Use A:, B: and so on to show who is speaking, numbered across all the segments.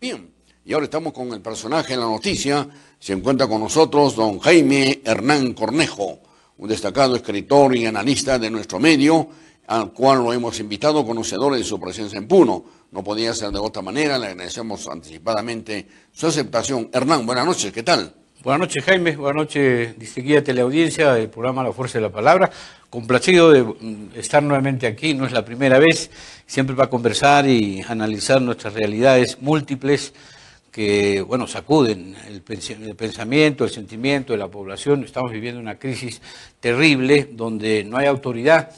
A: Bien, y ahora estamos con el personaje en la noticia. Se encuentra con nosotros don Jaime Hernán Cornejo, un destacado escritor y analista de nuestro medio, al cual lo hemos invitado, conocedores de su presencia en Puno. No podía ser de otra manera, le agradecemos anticipadamente su aceptación. Hernán, buenas noches, ¿qué tal?
B: Buenas noches, Jaime. Buenas noches, distinguida teleaudiencia del programa La Fuerza de la Palabra. Complacido de estar nuevamente aquí, no es la primera vez, siempre para conversar y analizar nuestras realidades múltiples que, bueno, sacuden el pensamiento, el sentimiento de la población. Estamos viviendo una crisis terrible donde no hay autoridad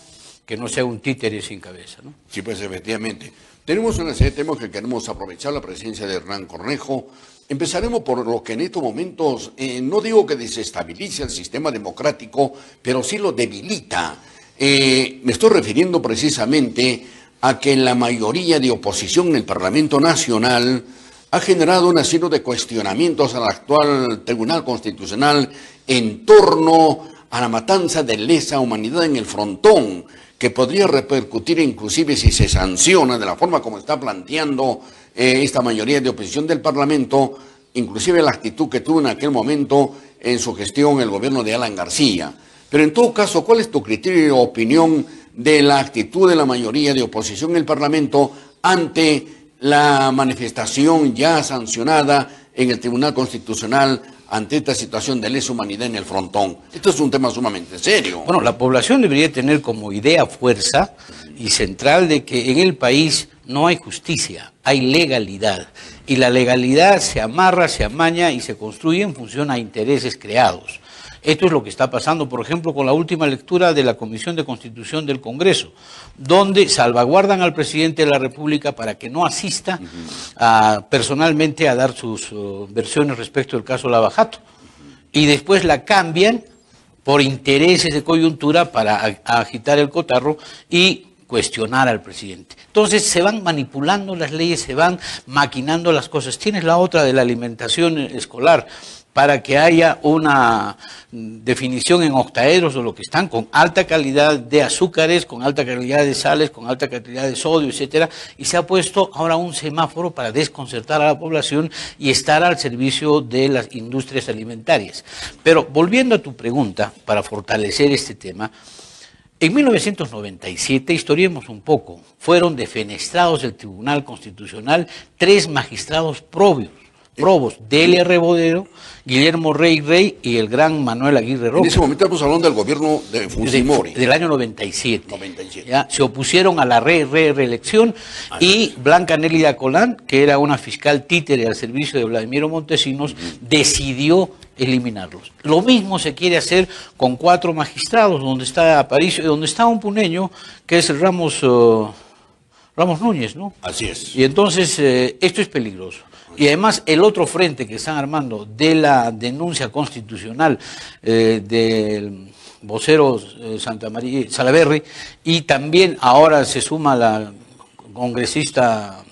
B: que no sea un títere sin cabeza, ¿no?
A: Sí, pues efectivamente. Tenemos una serie de temas que queremos aprovechar la presencia de Hernán Cornejo. Empezaremos por lo que en estos momentos, no digo que desestabilice el sistema democrático, pero sí lo debilita. Me estoy refiriendo precisamente a que la mayoría de oposición en el Parlamento Nacional ha generado una serie de cuestionamientos al actual Tribunal Constitucional en torno a la matanza de lesa humanidad en el Frontón, que podría repercutir inclusive si se sanciona de la forma como está planteando esta mayoría de oposición del Parlamento, inclusive la actitud que tuvo en aquel momento en su gestión el gobierno de Alan García. Pero en todo caso, ¿cuál es tu criterio y opinión de la actitud de la mayoría de oposición en el Parlamento ante la manifestación ya sancionada en el Tribunal Constitucional ante esta situación de lesa humanidad en el Frontón? Esto es un tema sumamente serio.
B: Bueno, la población debería tener como idea fuerza y central de que en el país no hay justicia, hay legalidad. Y la legalidad se amarra, se amaña y se construye en función a intereses creados. Esto es lo que está pasando, por ejemplo, con la última lectura de la Comisión de Constitución del Congreso, donde salvaguardan al presidente de la República para que no asista personalmente a dar sus versiones respecto del caso Lava Jato. Y después la cambian por intereses de coyuntura para agitar el cotarro y cuestionar al presidente. Entonces se van manipulando las leyes, se van maquinando las cosas. Tienes la otra de la alimentación escolar, para que haya una definición en octaedros de lo que están, con alta calidad de azúcares, con alta calidad de sales, con alta calidad de sodio, etcétera, y se ha puesto ahora un semáforo para desconcertar a la población y estar al servicio de las industrias alimentarias. Pero volviendo a tu pregunta, para fortalecer este tema, en 1997, historiemos un poco, fueron defenestrados del Tribunal Constitucional 3 magistrados probos, Delia Rebodero, Guillermo Rey y el gran Manuel Aguirre Roca.
A: En ese momento estamos hablando del gobierno de Fujimori.
B: Del año 97. ¿Ya? Se opusieron a la reelección y Blanca Nélida Colán, que era una fiscal títere al servicio de Vladimiro Montesinos, decidió eliminarlos. Lo mismo se quiere hacer con 4 magistrados, donde está Aparicio, donde está un puneño, que es el Ramos Núñez, ¿no?
A: Así es.
B: Y entonces esto es peligroso. Y además el otro frente que están armando de la denuncia constitucional del vocero Santa María Salaverry, y también ahora se suma la congresista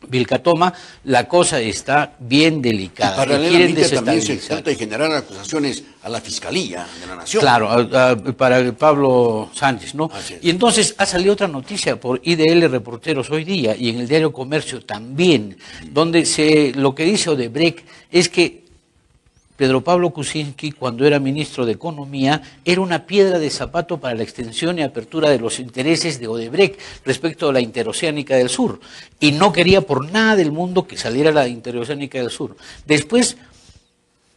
B: Vilcatoma, la cosa está bien delicada.
A: Y paralelamente también se trata de generar acusaciones a la Fiscalía de la Nación.
B: Claro, para Pablo Sánchez, ¿no? Y entonces ha salido otra noticia por IDL Reporteros hoy día y en el diario Comercio también, donde lo que dice Odebrecht es que Pedro Pablo Kuczynski, cuando era ministro de Economía, era una piedra de zapato para la extensión y apertura de los intereses de Odebrecht respecto a la Interoceánica del Sur. Y no quería por nada del mundo que saliera la Interoceánica del Sur. Después,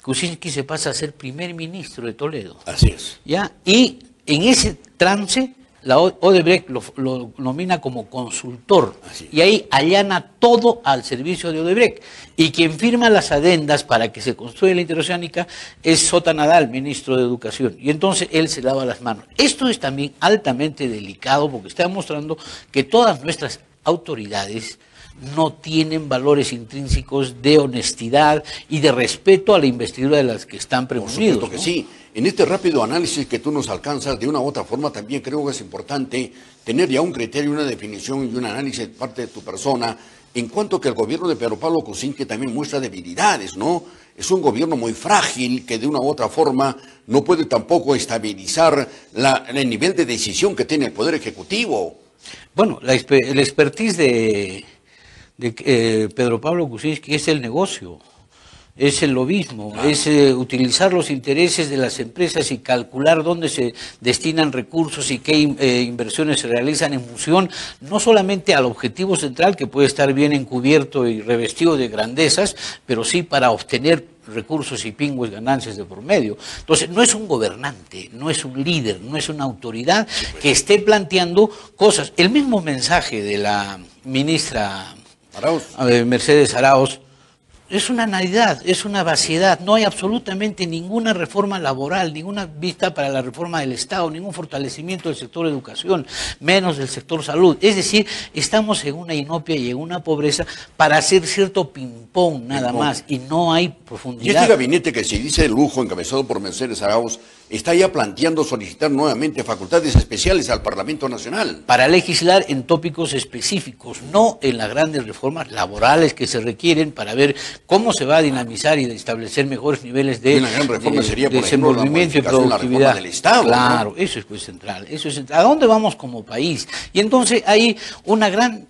B: Kuczynski se pasa a ser primer ministro de Toledo.
A: Así es.
B: ¿Ya? Y en ese trance, la Odebrecht lo nomina como consultor. Y ahí allana todo al servicio de Odebrecht. Y quien firma las adendas para que se construya la Interoceánica es Sota Nadal, ministro de Educación. Y entonces él se lava las manos. Esto es también altamente delicado porque está demostrando que todas nuestras autoridades no tienen valores intrínsecos de honestidad y de respeto a la investidura de las que están premunidos.
A: Por supuesto que sí. En este rápido análisis que tú nos alcanzas, de una u otra forma, también creo que es importante tener ya un criterio, una definición y un análisis de parte de tu persona, en cuanto que el gobierno de Pedro Pablo Kuczynski también muestra debilidades, ¿no? Es un gobierno muy frágil que de una u otra forma no puede tampoco estabilizar el nivel de decisión que tiene el Poder Ejecutivo.
B: Bueno, el expertise de Pedro Pablo Kuczynski es el negocio. Es el lobismo, es utilizar los intereses de las empresas y calcular dónde se destinan recursos y qué inversiones se realizan en función no solamente al objetivo central, que puede estar bien encubierto y revestido de grandezas, pero sí para obtener recursos y pingües ganancias de por medio. Entonces, no es un gobernante, no es un líder, no es una autoridad que esté planteando cosas. El mismo mensaje de la ministra Mercedes Arauz es una nulidad, es una vaciedad. No hay absolutamente ninguna reforma laboral, ninguna vista para la reforma del Estado, ningún fortalecimiento del sector educación, menos del sector salud. Es decir, estamos en una inopia y en una pobreza para hacer cierto ping-pong nada más, y no hay profundidad.
A: Y este gabinete que se dice de lujo, encabezado por Mercedes Arauz, está ya planteando solicitar nuevamente facultades especiales al Parlamento Nacional.
B: Para legislar en tópicos específicos, no en las grandes reformas laborales que se requieren para ver cómo se va a dinamizar y establecer mejores niveles de
A: una gran reforma sería, por
B: desenvolvimiento
A: ejemplo,
B: y productividad
A: del Estado,
B: claro,
A: ¿no?
B: Eso es pues central, eso es central. ¿A dónde vamos como país? Y entonces hay una gran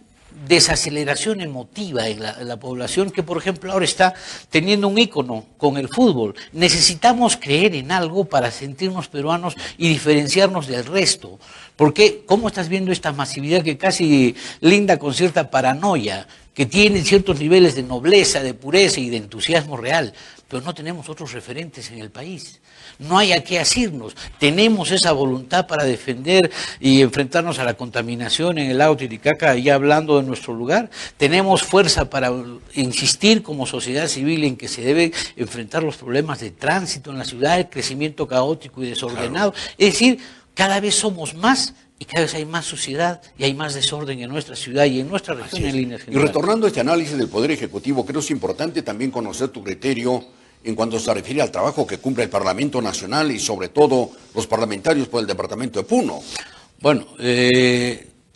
B: desaceleración emotiva en la población que, por ejemplo, ahora está teniendo un ícono con el fútbol. Necesitamos creer en algo para sentirnos peruanos y diferenciarnos del resto. Porque, ¿cómo estás viendo esta masividad que casi linda con cierta paranoia, que tiene ciertos niveles de nobleza, de pureza y de entusiasmo real? Pero no tenemos otros referentes en el país. No hay a qué asirnos. Tenemos esa voluntad para defender y enfrentarnos a la contaminación en el lago Titicaca, ya hablando de nuestro lugar. Tenemos fuerza para insistir como sociedad civil en que se debe enfrentar los problemas de tránsito en la ciudad, el crecimiento caótico y desordenado. Claro. Es decir, cada vez somos más y cada vez hay más suciedad y hay más desorden en nuestra ciudad y en nuestra región en líneas generales.
A: Y retornando a este análisis del Poder Ejecutivo, creo que es importante también conocer tu criterio en cuanto se refiere al trabajo que cumple el Parlamento Nacional y sobre todo los parlamentarios por el departamento de Puno.
B: Bueno,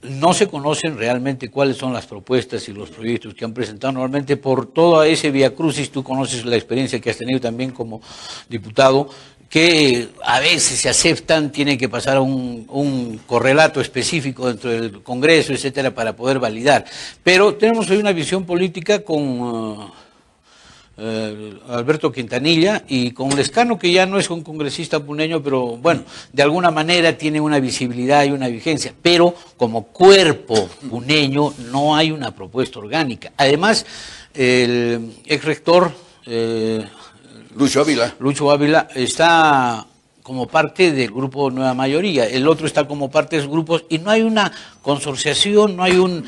B: no se conocen realmente cuáles son las propuestas y los proyectos que han presentado. Normalmente por todo ese viacrucis, tú conoces la experiencia que has tenido también como diputado, que a veces se aceptan, tienen que pasar a un correlato específico dentro del Congreso, etcétera, para poder validar. Pero tenemos hoy una visión política con Alberto Quintanilla y con Lescano, que ya no es un congresista puneño, pero bueno, de alguna manera tiene una visibilidad y una vigencia, pero como cuerpo puneño no hay una propuesta orgánica. Además, el ex rector Lucho Ávila está como parte del grupo Nueva Mayoría, el otro está como parte de los grupos y no hay una consorciación, no hay un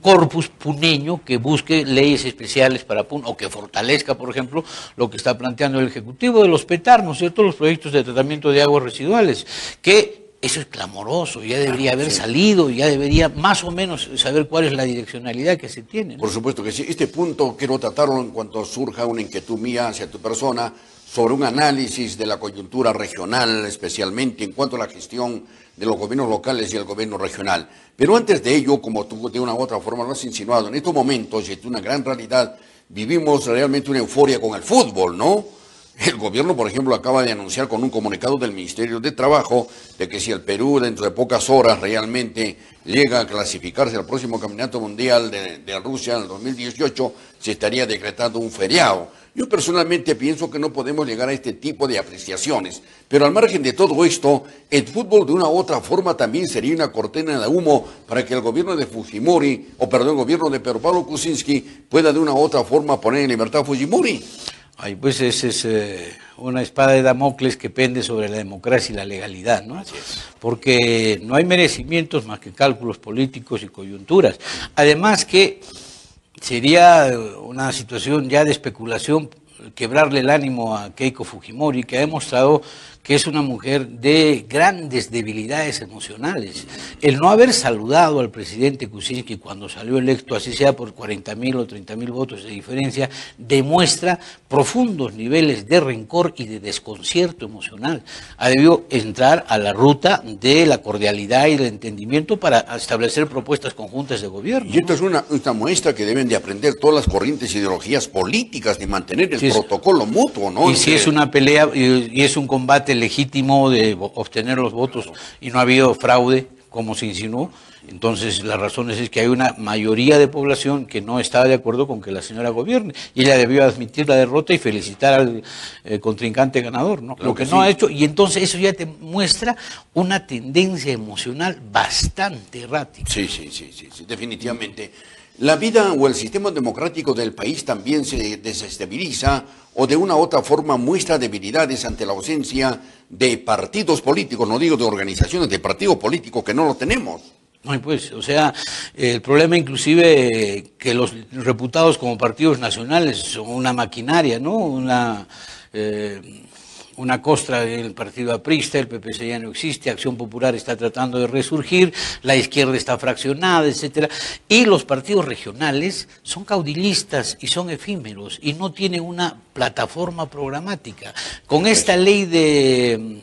B: corpus puneño que busque leyes especiales para Puno o que fortalezca, por ejemplo, lo que está planteando el Ejecutivo de los PETAR, ¿no es cierto?, los proyectos de tratamiento de aguas residuales, que eso es clamoroso, ya debería haber salido, ya debería más o menos saber cuál es la direccionalidad que se tiene, ¿no?
A: Por supuesto que sí. Este punto quiero tratarlo en cuanto surja una inquietud mía hacia tu persona sobre un análisis de la coyuntura regional, especialmente en cuanto a la gestión de los gobiernos locales y el gobierno regional. Pero antes de ello, como tú de una u otra forma lo has insinuado, en estos momentos, y es una gran realidad, vivimos realmente una euforia con el fútbol, ¿no? El gobierno, por ejemplo, acaba de anunciar con un comunicado del Ministerio de Trabajo de que si el Perú dentro de pocas horas realmente llega a clasificarse al próximo Campeonato Mundial de Rusia en el 2018, se estaría decretando un feriado. Yo personalmente pienso que no podemos llegar a este tipo de apreciaciones, pero al margen de todo esto, el fútbol de una u otra forma también sería una cortina de humo para que el gobierno de Fujimori, el gobierno de Pedro Pablo Kuczynski pueda de una u otra forma poner en libertad a Fujimori.
B: Ay, pues esa es una espada de Damocles que pende sobre la democracia y la legalidad, ¿no?
A: Así es.
B: Porque no hay merecimientos más que cálculos políticos y coyunturas. Además que sería una situación ya de especulación quebrarle el ánimo a Keiko Fujimori, que ha demostrado que es una mujer de grandes debilidades emocionales. El no haber saludado al presidente Kuczynski cuando salió electo, así sea por 40.000 o 30.000 votos de diferencia, demuestra profundos niveles de rencor y de desconcierto emocional. Ha debido entrar a la ruta de la cordialidad y el entendimiento para establecer propuestas conjuntas de gobierno.
A: Y esto es una muestra que deben de aprender todas las corrientes e ideologías políticas, de mantener el protocolo mutuo, ¿no?
B: Y si es una pelea y es un combate legítimo de obtener los votos y no ha habido fraude como se insinuó. Entonces, las razones es que hay una mayoría de población que no estaba de acuerdo con que la señora gobierne, y ella debió admitir la derrota y felicitar al contrincante ganador, ¿no?
A: Claro
B: Lo que
A: que
B: no
A: sí.
B: ha hecho, y entonces eso ya te muestra una tendencia emocional bastante errática.
A: Sí, definitivamente. La vida o el sistema democrático del país también se desestabiliza o de una u otra forma muestra debilidades ante la ausencia de partidos políticos, no digo de organizaciones, de partidos políticos que no lo tenemos.
B: No, y pues, o sea, el problema inclusive que los reputados como partidos nacionales son una maquinaria, ¿no? Una costra del partido aprista, el PPC ya no existe, Acción Popular está tratando de resurgir, la izquierda está fraccionada, etcétera, y los partidos regionales son caudillistas y son efímeros y no tienen una plataforma programática. Con esta ley de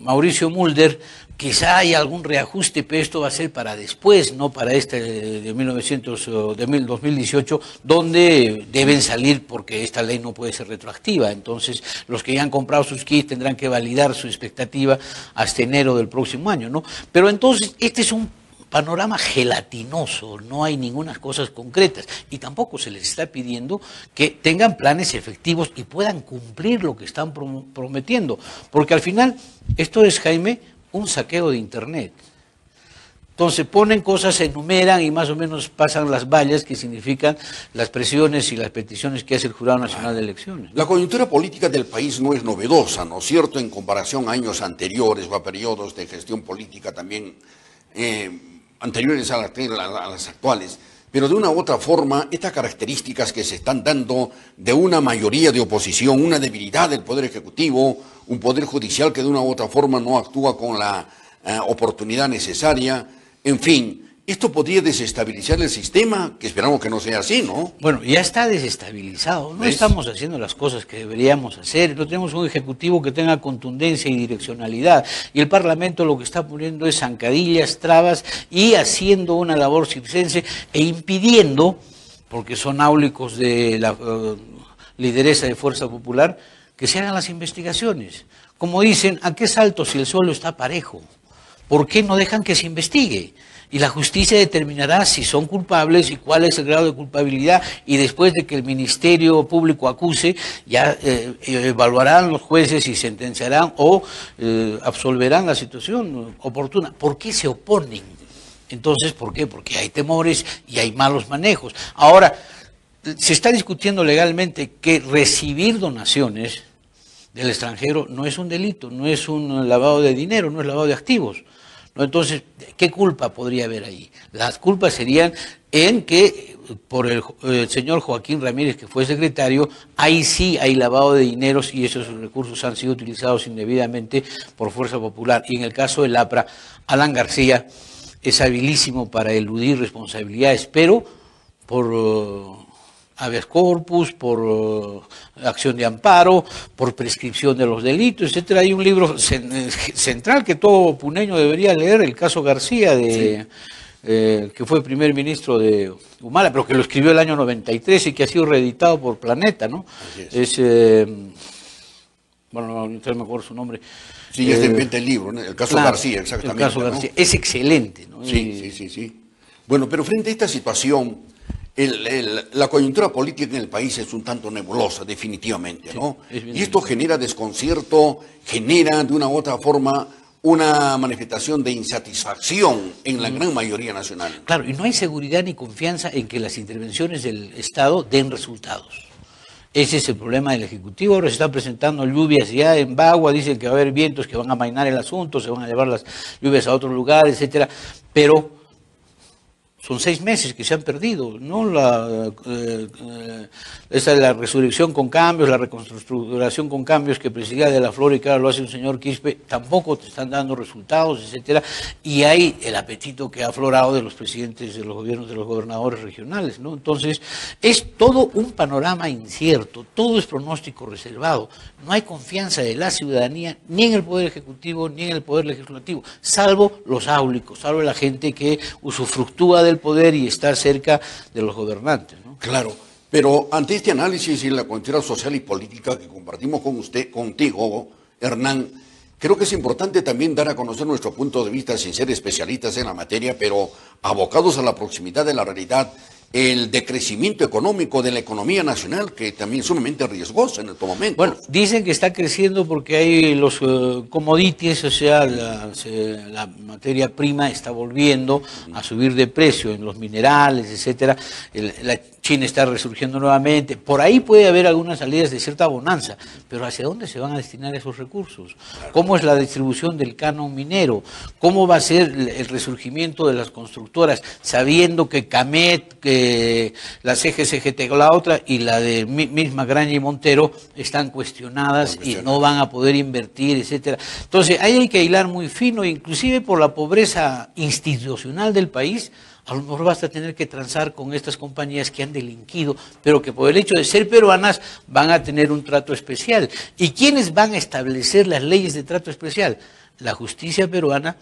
B: Mauricio Mulder, quizá hay algún reajuste, pero esto va a ser para después, no para este de 2018, donde deben salir porque esta ley no puede ser retroactiva. Entonces, los que ya han comprado sus kits tendrán que validar su expectativa hasta enero del próximo año, ¿no? Pero entonces, este es un panorama gelatinoso, no hay ninguna cosas concretas y tampoco se les está pidiendo que tengan planes efectivos y puedan cumplir lo que están prometiendo, porque al final esto es, Jaime, un saqueo de Internet. Entonces ponen cosas, se enumeran y más o menos pasan las vallas que significan las presiones y las peticiones que hace el Jurado Nacional de Elecciones.
A: La coyuntura política del país no es novedosa, ¿no es cierto?, en comparación a años anteriores o a periodos de gestión política también anteriores a las actuales. Pero de una u otra forma, estas características que se están dando de una mayoría de oposición, una debilidad del Poder Ejecutivo, un Poder Judicial que de una u otra forma no actúa con la oportunidad necesaria, en fin, esto podría desestabilizar el sistema, que esperamos que no sea así, ¿no?
B: Bueno, ya está desestabilizado, no estamos haciendo las cosas que deberíamos hacer, no tenemos un Ejecutivo que tenga contundencia y direccionalidad, y el Parlamento lo que está poniendo es zancadillas, trabas, y haciendo una labor circense e impidiendo, porque son áulicos de la lideresa de Fuerza Popular, que se hagan las investigaciones. Como dicen, ¿a qué salto si el suelo está parejo? ¿Por qué no dejan que se investigue? Y la justicia determinará si son culpables y cuál es el grado de culpabilidad, y después de que el Ministerio Público acuse, ya evaluarán los jueces y sentenciarán o absolverán la situación oportuna. ¿Por qué se oponen? Entonces, ¿por qué? Porque hay temores y hay malos manejos. Ahora, se está discutiendo legalmente que recibir donaciones del extranjero no es un delito, no es un lavado de dinero, no es lavado de activos, ¿no? Entonces, ¿qué culpa podría haber ahí? Las culpas serían en que por el señor Joaquín Ramírez, que fue secretario, ahí sí hay lavado de dineros y esos recursos han sido utilizados indebidamente por Fuerza Popular. Y en el caso del APRA, Alan García es habilísimo para eludir responsabilidades, pero por habeas corpus, por acción de amparo, por prescripción de los delitos, etcétera. Hay un libro central que todo puneño debería leer, el caso García, que fue primer ministro de Humala, pero que lo escribió el año 93 y que ha sido reeditado por Planeta, ¿no? Bueno, no me acuerdo su nombre.
A: Sí, ya está en venta el libro, ¿no? El caso García, exactamente.
B: El caso García, ¿no? Es excelente, ¿no?
A: Sí. Bueno, pero frente a esta situación, la coyuntura política en el país es un tanto nebulosa, definitivamente, ¿no? Y esto genera desconcierto, genera de una u otra forma una manifestación de insatisfacción en la gran mayoría nacional.
B: Claro, y no hay seguridad ni confianza en que las intervenciones del Estado den resultados. Ese es el problema del Ejecutivo. Ahora se están presentando lluvias ya en Bagua, dicen que va a haber vientos que van a amainar el asunto, se van a llevar las lluvias a otros lugares, etcétera, pero son 6 meses que se han perdido, ¿no? Esa es la resurrección con cambios, la reconstructuración con cambios que presidía de la Flor y que ahora lo hace un señor Quispe, tampoco te están dando resultados, etcétera, y hay el apetito que ha aflorado de los presidentes de los gobiernos, de los gobernadores regionales, ¿no? Entonces, es todo un panorama incierto, todo es pronóstico reservado, no hay confianza de la ciudadanía ni en el Poder Ejecutivo ni en el Poder Legislativo, salvo los áulicos, salvo la gente que usufructúa del poder y está cerca de los gobernantes, ¿no?
A: Claro, pero ante este análisis y la coyuntura social y política que compartimos con contigo, Hernán, Creo que es importante también dar a conocer nuestro punto de vista sin ser especialistas en la materia, pero abocados a la proximidad de la realidad, el decrecimiento económico de la economía nacional, que también es sumamente riesgoso en estos momentos.
B: Bueno, dicen que está creciendo porque hay los commodities, o sea, la materia prima está volviendo a subir de precio en los minerales, etcétera. La China está resurgiendo nuevamente. Por ahí puede haber algunas salidas de cierta bonanza, pero ¿hacia dónde se van a destinar esos recursos? ¿Cómo es la distribución del canon minero? ¿Cómo va a ser el resurgimiento de las constructoras, sabiendo que Camet, que la CGCGT, la otra y la de misma Graña y Montero están cuestionadas y no van a poder invertir, etcétera? Entonces, ahí hay que hilar muy fino, inclusive por la pobreza institucional del país. A lo mejor basta tener que transar con estas compañías que han delinquido, pero que por el hecho de ser peruanas van a tener un trato especial. ¿Y quiénes van a establecer las leyes de trato especial? La justicia peruana,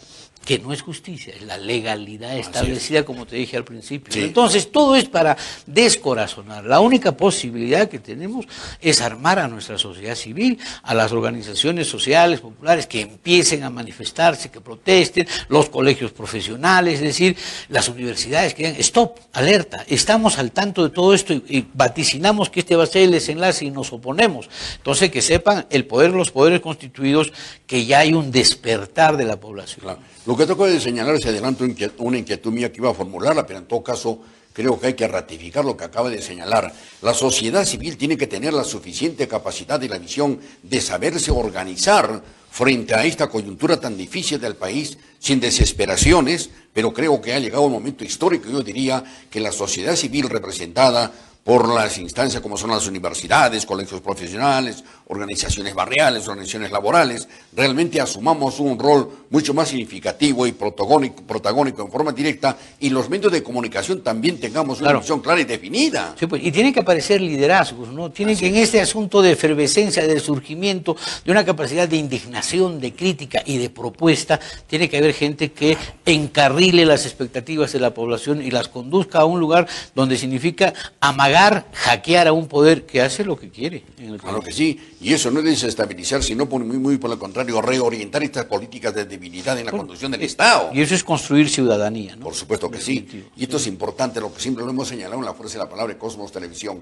B: que no es justicia, es la legalidad establecida, como te dije al principio. Sí. Entonces, todo es para descorazonar. La única posibilidad que tenemos es armar a nuestra sociedad civil, a las organizaciones sociales, populares, que empiecen a manifestarse, que protesten, los colegios profesionales, es decir, las universidades que digan, stop, alerta, estamos al tanto de todo esto y vaticinamos que este va a ser el desenlace y nos oponemos. Entonces, que sepan los poderes constituidos que ya hay un despertar de la población.
A: Claro. Lo que tengo de señalar es adelanto una inquietud mía que iba a formularla, pero en todo caso creo que hay que ratificar lo que acaba de señalar. La sociedad civil tiene que tener la suficiente capacidad y la visión de saberse organizar frente a esta coyuntura tan difícil del país, sin desesperaciones, pero creo que ha llegado un momento histórico, yo diría, que la sociedad civil representada por las instancias como son las universidades, colegios profesionales, organizaciones barriales, organizaciones laborales, realmente asumamos un rol mucho más significativo y protagónico en forma directa, y los medios de comunicación también tengamos una visión clara y definida.
B: Sí, pues, y tienen que aparecer liderazgos, ¿no? Tienen que en este asunto de efervescencia, del surgimiento, de una capacidad de indignación, de crítica y de propuesta, tiene que haber gente que encarrile las expectativas de la población y las conduzca a un lugar donde significa amagar, hackear a un poder que hace lo que quiere.
A: Claro que sí, y eso no es desestabilizar, sino muy por el contrario, reorientar estas políticas de debilidad en la conducción del Estado.
B: Y eso es construir ciudadanía, ¿no?
A: Por supuesto que sí, y esto es importante, lo que siempre lo hemos señalado en la fuerza de la palabra de Cosmos Televisión,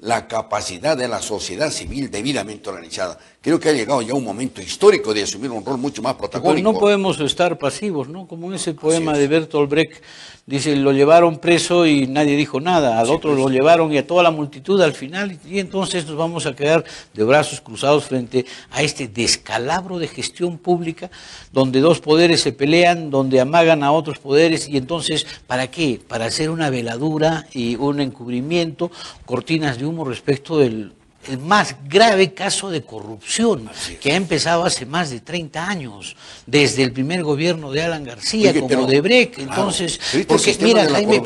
A: la capacidad de la sociedad civil debidamente organizada. Creo que ha llegado ya un momento histórico de asumir un rol mucho más protagónico.
B: Pero no podemos estar pasivos, ¿no? Como ese poema de Bertolt Brecht, dice, lo llevaron preso y nadie dijo nada, al otro lo llevaron y a toda la multitud al final, y entonces nos vamos a quedar de brazos cruzados frente a este descalabro de gestión pública, donde dos poderes se pelean, donde amagan a otros poderes, y entonces, ¿para qué? Para hacer una veladura y un encubrimiento, cortinas de humo respecto del más grave caso de corrupción que ha empezado hace más de 30 años, desde el primer gobierno de Alan García, como Odebrecht. Entonces, porque mira, Jaime,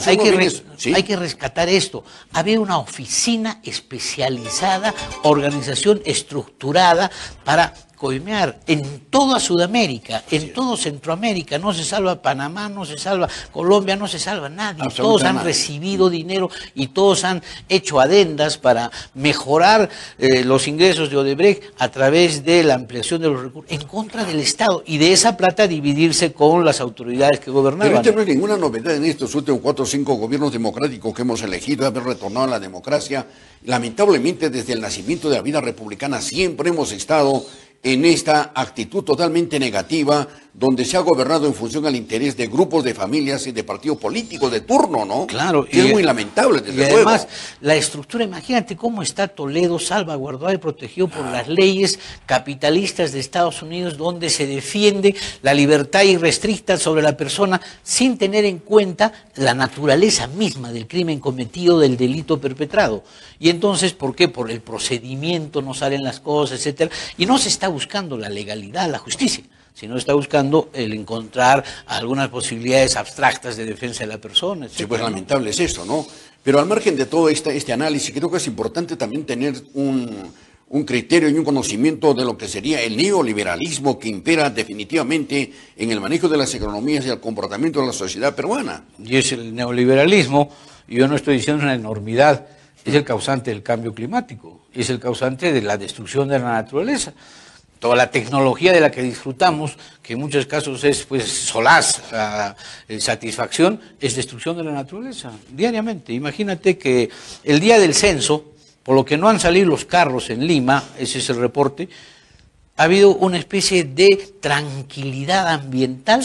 B: hay que rescatar esto. Había una oficina especializada, organización estructurada para coimear en toda Sudamérica, en todo Centroamérica. No se salva Panamá, no se salva Colombia, no se salva nadie. Todos han recibido dinero y todos han hecho adendas para mejorar los ingresos de Odebrecht a través de la ampliación de los recursos en contra del Estado, y de esa plata dividirse con las autoridades que gobernaban.
A: Pero no hay ninguna novedad en estos últimos 4 o 5 gobiernos democráticos que hemos elegido, haber retornado a la democracia. Lamentablemente, desde el nacimiento de la vida republicana siempre hemos estado en esta actitud totalmente negativa, donde se ha gobernado en función al interés de grupos de familias y de partidos políticos de turno, ¿no?
B: Claro.
A: Y es muy lamentable, desde luego.
B: Y además, la estructura, imagínate cómo está Toledo salvaguardado y protegido por las leyes capitalistas de Estados Unidos, donde se defiende la libertad irrestricta sobre la persona sin tener en cuenta la naturaleza misma del crimen cometido, del delito perpetrado. Y entonces, ¿por qué? Por el procedimiento no salen las cosas, etcétera. Y no se está buscando la legalidad, la justicia, sino está buscando el encontrar algunas posibilidades abstractas de defensa de la persona, etcétera.
A: Sí, pues lamentable es esto, ¿no? Pero al margen de todo este análisis, creo que es importante también tener un criterio y un conocimiento de lo que sería el neoliberalismo que impera definitivamente en el manejo de las economías y el comportamiento de la sociedad peruana.
B: Y es el neoliberalismo, y yo no estoy diciendo una enormidad, es el causante del cambio climático, es el causante de la destrucción de la naturaleza. toda la tecnología de la que disfrutamos, que en muchos casos es pues solaz, satisfacción, es destrucción de la naturaleza, diariamente. Imagínate que el día del censo, por lo que no han salido los carros en Lima, ese es el reporte, ha habido una especie de tranquilidad ambiental,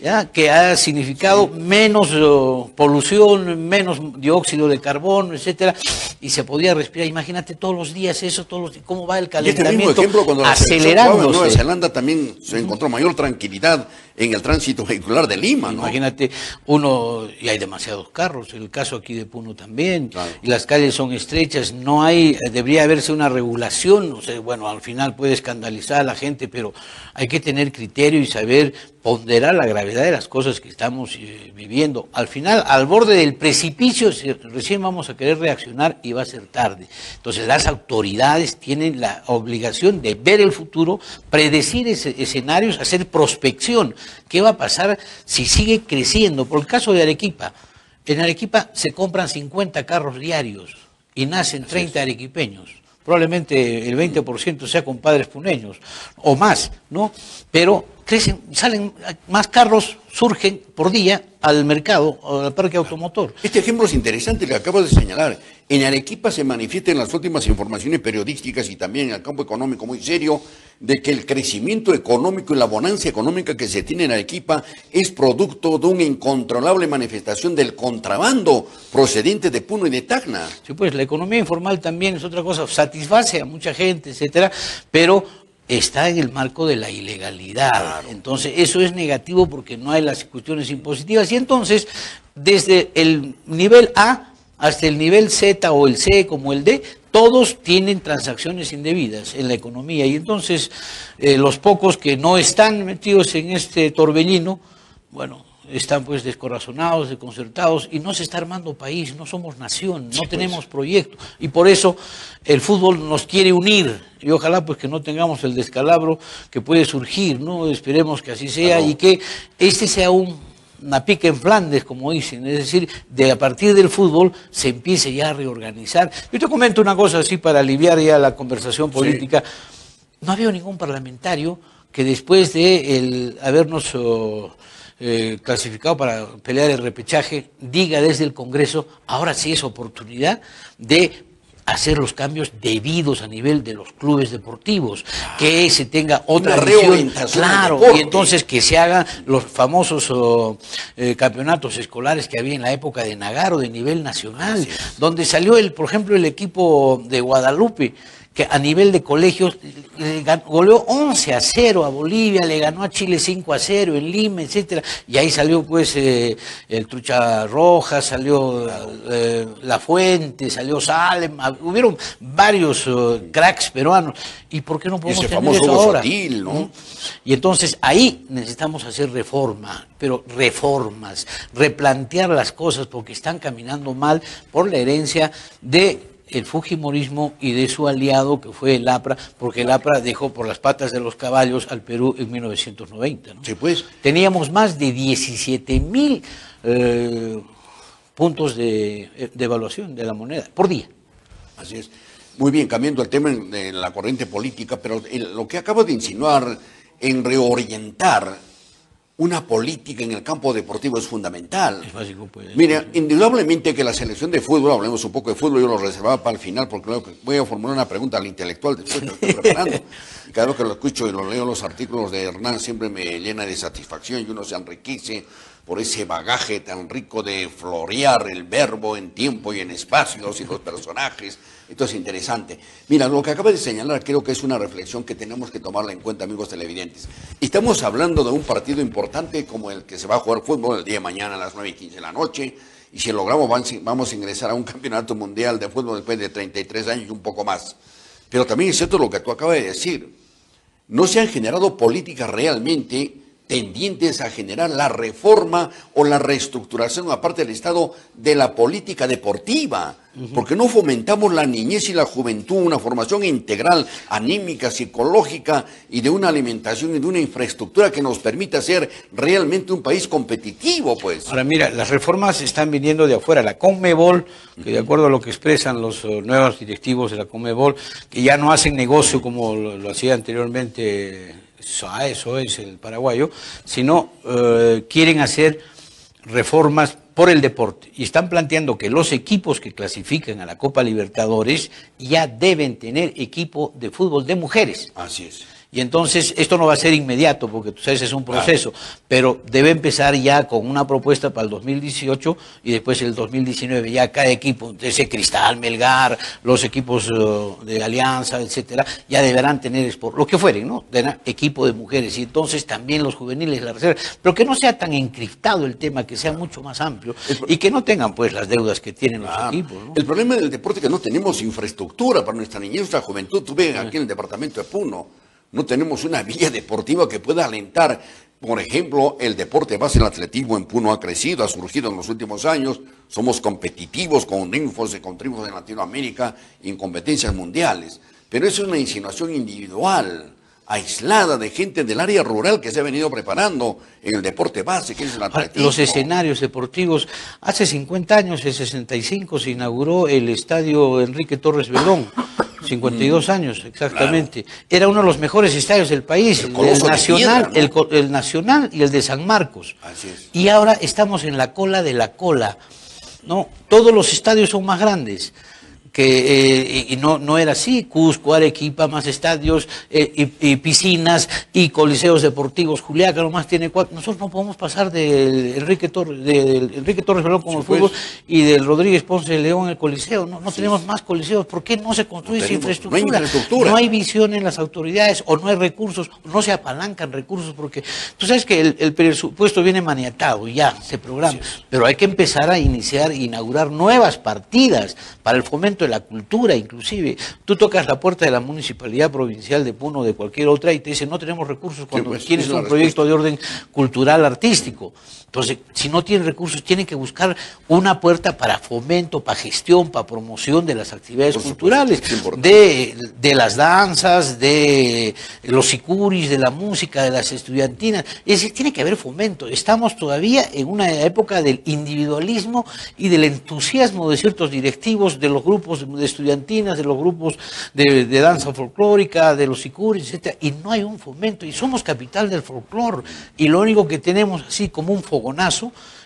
B: ¿ya? Que ha significado menos polución, menos dióxido de carbono, etcétera, y se podía respirar. Imagínate todos los días eso, cómo va el calentamiento,
A: y este mismo ejemplo, cuando
B: acelerándose.
A: En Nueva Zelanda también se encontró mayor tranquilidad en el tránsito vehicular de Lima, ¿no?
B: Imagínate, y hay demasiados carros, el caso aquí de Puno también,
A: claro.
B: Y las calles son estrechas, debería haberse una regulación, o sea, bueno, al final puede escandalizar a la gente, pero hay que tener criterio y saber ponderar la gravedad de las cosas que estamos viviendo. Al final, al borde del precipicio, recién vamos a querer reaccionar y va a ser tarde. Entonces, las autoridades tienen la obligación de ver el futuro, predecir escenarios, hacer prospección. ¿Qué va a pasar si sigue creciendo? Por el caso de Arequipa, en Arequipa se compran 50 carros diarios y nacen 30 arequipeños. Probablemente el 20% sea con padres puneños, o más, ¿no? Pero salen más carros, surgen por día al mercado, al parque automotor.
A: Este ejemplo es interesante, que acabas de señalar. En Arequipa se manifiesta en las últimas informaciones periodísticas y también en el campo económico muy serio, de que el crecimiento económico y la bonanza económica que se tiene en Arequipa es producto de una incontrolable manifestación del contrabando procedente de Puno y de Tacna.
B: Sí, pues la economía informal también es otra cosa, satisface a mucha gente, etcétera, pero está en el marco de la ilegalidad. Claro. Entonces, eso es negativo porque no hay las cuestiones impositivas. Y entonces, desde el nivel A hasta el nivel Z o el C como el D, todos tienen transacciones indebidas en la economía. Y entonces, los pocos que no están metidos en este torbellino, bueno, están pues descorazonados, desconcertados, y no se está armando país, no somos nación, no tenemos proyecto, y por eso el fútbol nos quiere unir, y ojalá pues que no tengamos el descalabro que puede surgir, ¿no? Esperemos que así sea, claro. Y que este sea una pica en Flandes, como dicen, es decir, a partir del fútbol se empiece ya a reorganizar. Yo te comento una cosa así para aliviar ya la conversación política. Sí. No había ningún parlamentario que después de habernos clasificado para pelear el repechaje, diga desde el Congreso, ahora sí es oportunidad de hacer los cambios debidos a nivel de los clubes deportivos, que se tenga otra visión, claro, y entonces que se hagan los famosos campeonatos escolares que había en la época de Nagaro de nivel nacional, donde salió por ejemplo el equipo de Guadalupe, que a nivel de colegios goleó 11-0 a Bolivia, le ganó a Chile 5-0 en Lima, etcétera, y ahí salió pues el Trucha Roja, salió La Fuente, salió Salem, hubieron varios cracks peruanos, ¿y por qué no podemos tener eso ahora?
A: Sotil, ¿no?
B: Y entonces ahí necesitamos hacer reforma, pero reformas, replantear las cosas porque están caminando mal por la herencia de el fujimorismo y de su aliado que fue el APRA, porque el APRA dejó por las patas de los caballos al Perú en 1990, ¿no?
A: Sí, pues.
B: Teníamos más de 17,000 puntos de evaluación de la moneda por día.
A: Así es. Muy bien, cambiando el tema de la corriente política, pero lo que acabo de insinuar en reorientar una política en el campo deportivo es fundamental. Es básico, pues. Mira, indudablemente que la selección de fútbol, hablemos un poco de fútbol, yo lo reservaba para el final porque luego voy a formular una pregunta al intelectual después que lo estoy preparando. Y cada vez que lo escucho y lo leo los artículos de Hernán siempre me llena de satisfacción y uno se enriquece por ese bagaje tan rico de florear el verbo en tiempo y en espacios y los personajes. Esto es interesante. Mira, lo que acaba de señalar creo que es una reflexión que tenemos que tomarla en cuenta, amigos televidentes. Estamos hablando de un partido importante como el que se va a jugar fútbol el día de mañana a las 9:15 de la noche. Y si logramos, vamos a ingresar a un campeonato mundial de fútbol después de 33 años y un poco más. Pero también es cierto lo que tú acabas de decir. No se han generado políticas realmente tendientes a generar la reforma o la reestructuración, aparte del Estado, de la política deportiva. Porque no fomentamos la niñez y la juventud, una formación integral, anímica, psicológica y de una alimentación y de una infraestructura que nos permita ser realmente un país competitivo, pues.
B: Ahora mira, las reformas están viniendo de afuera. La Conmebol, que de acuerdo a lo que expresan los nuevos directivos de la Conmebol, que ya no hacen negocio como lo hacía anteriormente eso es el paraguayo, sino quieren hacer reformas por el deporte y están planteando que los equipos que clasifican a la Copa Libertadores ya deben tener equipo de fútbol de mujeres.
A: Así es.
B: Y entonces esto no va a ser inmediato porque tú sabes es un proceso, pero debe empezar ya con una propuesta para el 2018 y después el 2019 ya cada equipo, ese Cristal, Melgar, los equipos de Alianza, etcétera, ya deberán tener lo que fueren, ¿no? Equipo de mujeres y entonces también los juveniles, la reserva, pero que no sea tan encriptado el tema, que sea mucho más amplio y que no tengan pues las deudas que tienen los equipos, ¿no?
A: El problema del deporte es que no tenemos infraestructura para nuestra niñez, nuestra juventud. Tú ves aquí en el departamento de Puno, no tenemos una vía deportiva que pueda alentar. Por ejemplo, el deporte base, el atletismo en Puno ha crecido, ha surgido en los últimos años. Somos competitivos con triunfos en Latinoamérica y en competencias mundiales. Pero eso es una insinuación individual, aislada de gente del área rural que se ha venido preparando en el deporte base, que es el atletismo.
B: Los escenarios deportivos. Hace 50 años, en 65, se inauguró el estadio Enrique Torres Belón. 52 años, exactamente. Claro. Era uno de los mejores estadios del país, el Nacional, piedra, ¿no? el Nacional y el de San Marcos.
A: Así es.
B: Y ahora estamos en la cola de la cola, ¿no? Todos los estadios son más grandes. Y no era así. Cusco, Arequipa, más estadios y piscinas y coliseos deportivos. Juliaca nomás tiene 4. Nosotros no podemos pasar del Enrique Torres Belón con el fútbol y del Rodríguez Ponce de León el coliseo. No tenemos más coliseos. ¿Por qué no se construye esa infraestructura?
A: No hay infraestructura.
B: No hay visión en las autoridades o no hay recursos, no se apalancan recursos porque tú sabes que el presupuesto viene maniatado, ya se programa, pero hay que empezar a inaugurar nuevas partidas para el fomento de la cultura, inclusive. Tú tocas la puerta de la Municipalidad Provincial de Puno o de cualquier otra y te dicen no tenemos recursos cuando quieres un proyecto de orden cultural artístico. Entonces, si no tienen recursos, tienen que buscar una puerta para fomento, para gestión, para promoción de las actividades culturales, de las danzas, de los sicuris, de la música, de las estudiantinas. Es decir, tiene que haber fomento. Estamos todavía en una época del individualismo y del entusiasmo de ciertos directivos, de los grupos de estudiantinas, de los grupos de danza folclórica, de los sicuris, etcétera, y no hay un fomento. Y somos capital del folclor. Y lo único que tenemos así como un fogonazo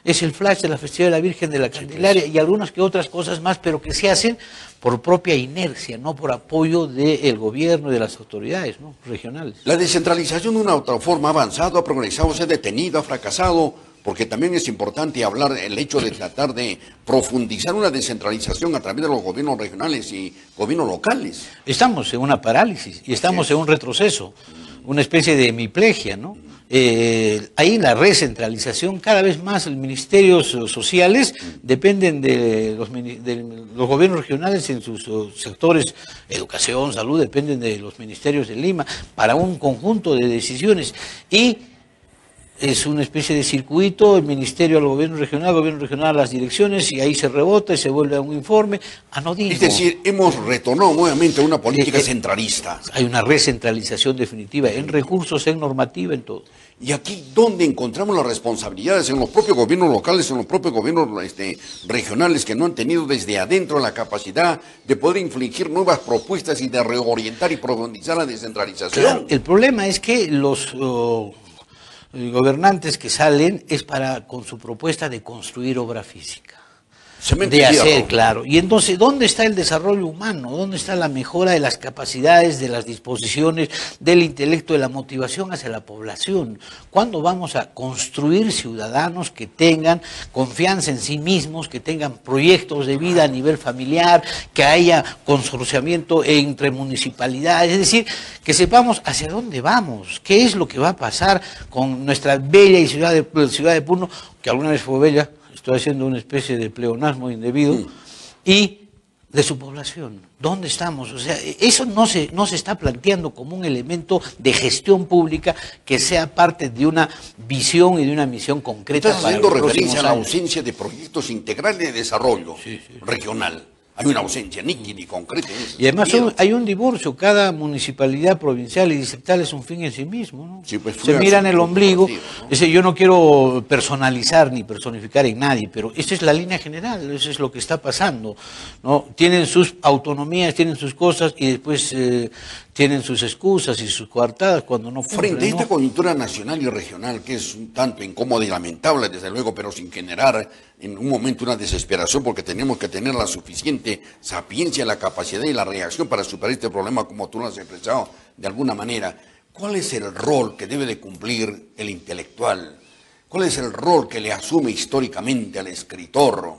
B: es el flash de la Festividad de la Virgen de la Candelaria y algunas que otras cosas más, pero que se hacen por propia inercia, no por apoyo del gobierno y de las autoridades, ¿no?, regionales.
A: La descentralización de una otra forma ha avanzado, ha progresado, se ha detenido, ha fracasado, porque también es importante hablar el hecho de tratar de profundizar una descentralización a través de los gobiernos regionales y gobiernos locales.
B: Estamos en una parálisis y estamos en un retroceso, una especie de hemiplegia, ¿no? Ahí la recentralización, cada vez más los ministerios sociales dependen de los gobiernos regionales en sus sectores, educación, salud, dependen de los ministerios de Lima para un conjunto de decisiones y es una especie de circuito, el ministerio al gobierno regional a las direcciones y ahí se rebota y se vuelve a un informe anodino.
A: Es decir, hemos retornado nuevamente a una política centralista.
B: Hay una recentralización definitiva en recursos, en normativa, en todo.
A: Y aquí, ¿dónde encontramos las responsabilidades? En los propios gobiernos locales, en los propios gobiernos regionales que no han tenido desde adentro la capacidad de poder infligir nuevas propuestas y de reorientar y profundizar la descentralización.
B: Claro, el problema es que los gobernantes que salen es con su propuesta de construir obra física. De hacer, claro. Y entonces, ¿dónde está el desarrollo humano? ¿Dónde está la mejora de las capacidades, de las disposiciones, del intelecto, de la motivación hacia la población? ¿Cuándo vamos a construir ciudadanos que tengan confianza en sí mismos, que tengan proyectos de vida a nivel familiar, que haya consorciamiento entre municipalidades? Es decir, que sepamos hacia dónde vamos, qué es lo que va a pasar con nuestra bella ciudad de Puno, que alguna vez fue bella. Estoy haciendo una especie de pleonasmo indebido, y de su población. ¿Dónde estamos? O sea, eso no se está planteando como un elemento de gestión pública que sea parte de una visión y de una misión concreta.
A: Estás haciendo referencia a la ausencia de proyectos integrales de desarrollo regional. Hay una ausencia nítida y concreta en ese
B: Y además
A: sentido.
B: hay un divorcio. Cada municipalidad provincial y distrital es un fin en sí mismo, ¿no?
A: Sí, pues,
B: se miran el ombligo.
A: partido, ¿no?
B: Dice, yo no quiero personalizar ni personificar en nadie, pero esa es la línea general, eso es lo que está pasando, ¿no? Tienen sus autonomías, tienen sus cosas y después tienen sus excusas y sus coartadas cuando no cumplen,
A: Frente a esta
B: ¿no?
A: coyuntura nacional y regional, que es un tanto incómoda y lamentable, desde luego, pero sin generar en un momento una desesperación, porque tenemos que tener la suficiente sapiencia, la capacidad y la reacción para superar este problema, como tú lo has expresado de alguna manera. ¿Cuál es el rol que debe de cumplir el intelectual? ¿Cuál es el rol que le asume históricamente al escritor,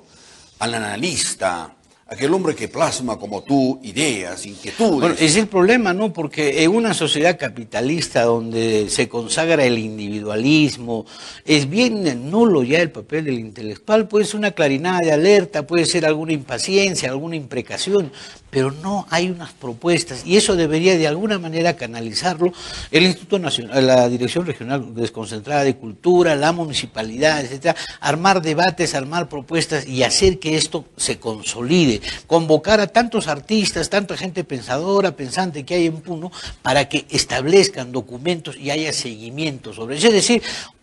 A: al analista, aquel hombre que plasma como tú ideas, inquietudes?
B: Bueno, es el problema, ¿no? Porque en una sociedad capitalista donde se consagra el individualismo, es bien nulo ya el papel del intelectual. Puede ser una clarinada de alerta, puede ser alguna impaciencia, alguna imprecación, pero no hay unas propuestas, y eso debería de alguna manera canalizarlo el Instituto Nacional, la Dirección Regional Desconcentrada de Cultura, la municipalidad, etcétera, armar debates, armar propuestas y hacer que esto se consolide, convocar a tantos artistas, tanta gente pensadora, pensante que hay en Puno, para que establezcan documentos y haya seguimiento sobre eso. Es decir,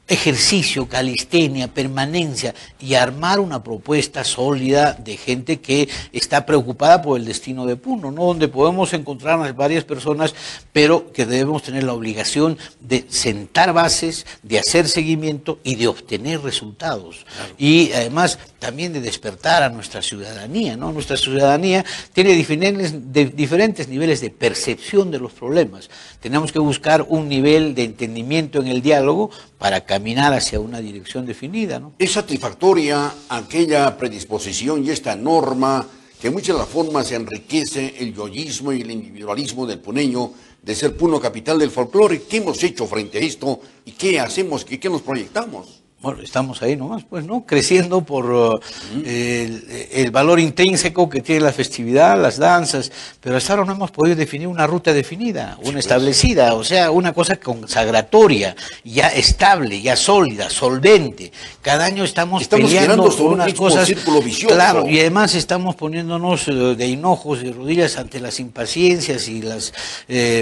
B: ejercicio, calistenia, permanencia y armar una propuesta sólida de gente que está preocupada por el destino de Puno, ¿no? Donde podemos encontrar varias personas, pero que debemos tener la obligación de sentar bases, de hacer seguimiento y de obtener resultados. Claro. Y además también de despertar a nuestra ciudadanía, ¿no? Nuestra ciudadanía tiene diferentes niveles de percepción de los problemas. Tenemos que buscar un nivel de entendimiento en el diálogo para caminar hacia una dirección definida, ¿no?
A: ¿Es satisfactoria aquella predisposición y esta norma que en muchas de las formas se enriquece el yoísmo y el individualismo del puneño de ser Puno capital del folclore? ¿Qué hemos hecho frente a esto y qué hacemos, qué nos proyectamos?
B: Bueno, estamos ahí nomás, pues, ¿no? Creciendo por el valor intrínseco que tiene la festividad, las danzas, pero hasta ahora no hemos podido definir una ruta definida, una establecida, o sea, una cosa consagratoria, ya estable, ya sólida, solvente. Cada año estamos peleando por unas cosas,
A: círculo vicioso.
B: Claro, y además estamos poniéndonos de hinojos y rodillas ante las impaciencias y las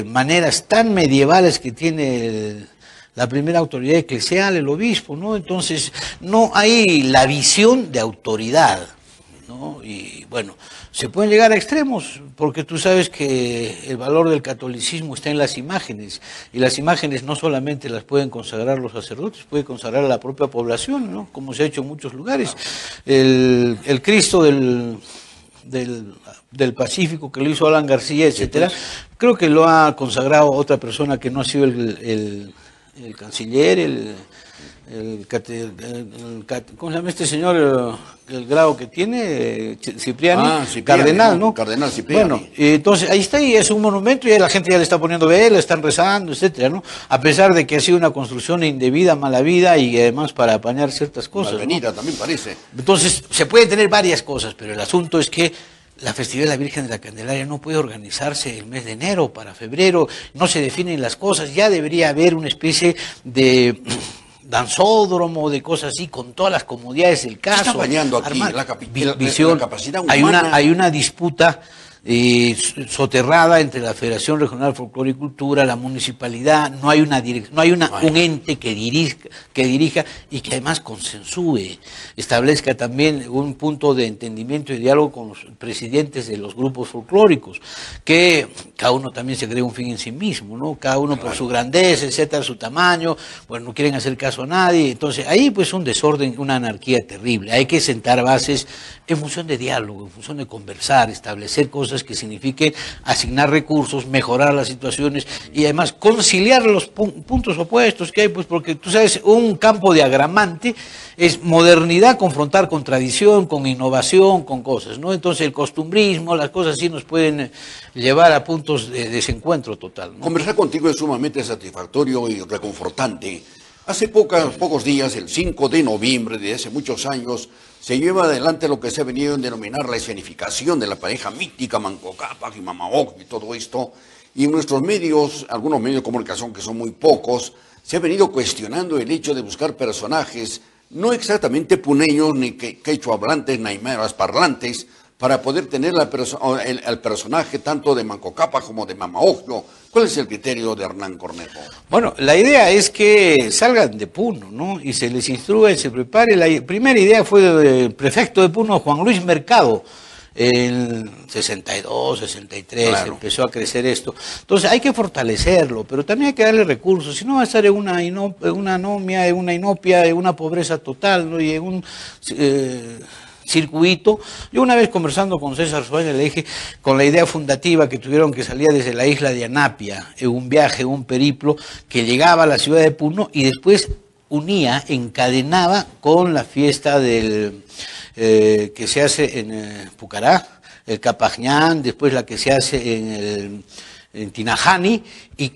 B: maneras tan medievales que tiene la primera autoridad eclesial, el obispo, ¿no? Entonces, no hay la visión de autoridad, ¿no? Y bueno, se pueden llegar a extremos, porque tú sabes que el valor del catolicismo está en las imágenes, y las imágenes no solamente las pueden consagrar los sacerdotes, puede consagrar a la propia población, ¿no? Como se ha hecho en muchos lugares. El Cristo del Pacífico, que lo hizo Alan García, etcétera, creo que lo ha consagrado otra persona que no ha sido el canciller, ¿cómo se llama este señor? El grado que tiene, Cipriani, cardenal, ¿no?
A: Cardenal Cipriani.
B: Bueno, entonces ahí está, y es un monumento, y la gente ya le está poniendo velas, están rezando, etcétera, ¿no? A pesar de que ha sido una construcción indebida, mala vida, y además para apañar ciertas cosas.
A: Malvenida, ¿no? También parece.
B: Entonces, se puede tener varias cosas, pero el asunto es que la festividad de la Virgen de la Candelaria no puede organizarse el mes de enero para febrero, no se definen las cosas, ya debería haber una especie de danzódromo, de cosas así, con todas las comodidades del caso.
A: Está bañando aquí la capacidad humana.
B: Hay una disputa soterrada entre la Federación Regional de Folclore y Cultura, la municipalidad, no hay un ente que dirija y que además consensúe, establezca también un punto de entendimiento y diálogo con los presidentes de los grupos folclóricos, que cada uno también se cree un fin en sí mismo, ¿no? Cada uno por su grandeza, etcétera, su tamaño, pues no quieren hacer caso a nadie. Entonces ahí pues un desorden, una anarquía terrible. Hay que sentar bases en función de diálogo, en función de conversar, establecer cosas que signifiquen asignar recursos, mejorar las situaciones y además conciliar los puntos opuestos que hay, pues porque tú sabes, un campo de agramante es modernidad, confrontar con tradición, con innovación, con cosas, ¿no? Entonces el costumbrismo, las cosas así nos pueden llevar a puntos de desencuentro total, ¿no?
A: Conversar contigo es sumamente satisfactorio y reconfortante. Hace pocos días, el 5 de noviembre de hace muchos años, se lleva adelante lo que se ha venido a denominar la escenificación de la pareja mítica Manco Cápac y Mama Ocllo y todo esto. Y en nuestros medios, algunos medios de comunicación que son muy pocos, se ha venido cuestionando el hecho de buscar personajes no exactamente puneños ni quechua hablantes, ni aymaras parlantes, para poder tener el personaje tanto de Manco Cápac como de Mama Ocllo. ¿Cuál es el criterio de Hernán Cornejo?
B: Bueno, la idea es que salgan de Puno, ¿no? Y se les instruya y se prepare. La primera idea fue del prefecto de Puno, Juan Luis Mercado. En 62, 63 claro. Empezó a crecer esto. Entonces hay que fortalecerlo, pero también hay que darle recursos. Si no va a estar en una anomia, en una inopia, en una pobreza total, ¿no? Y en un circuito. Yo una vez conversando con César Suárez le dije, con la idea fundativa que tuvieron que salía desde la isla de Anapia, en un viaje, un periplo, que llegaba a la ciudad de Puno y después unía, encadenaba con la fiesta del que se hace en Pucará, el Capajñán, después la que se hace en Tinajani, y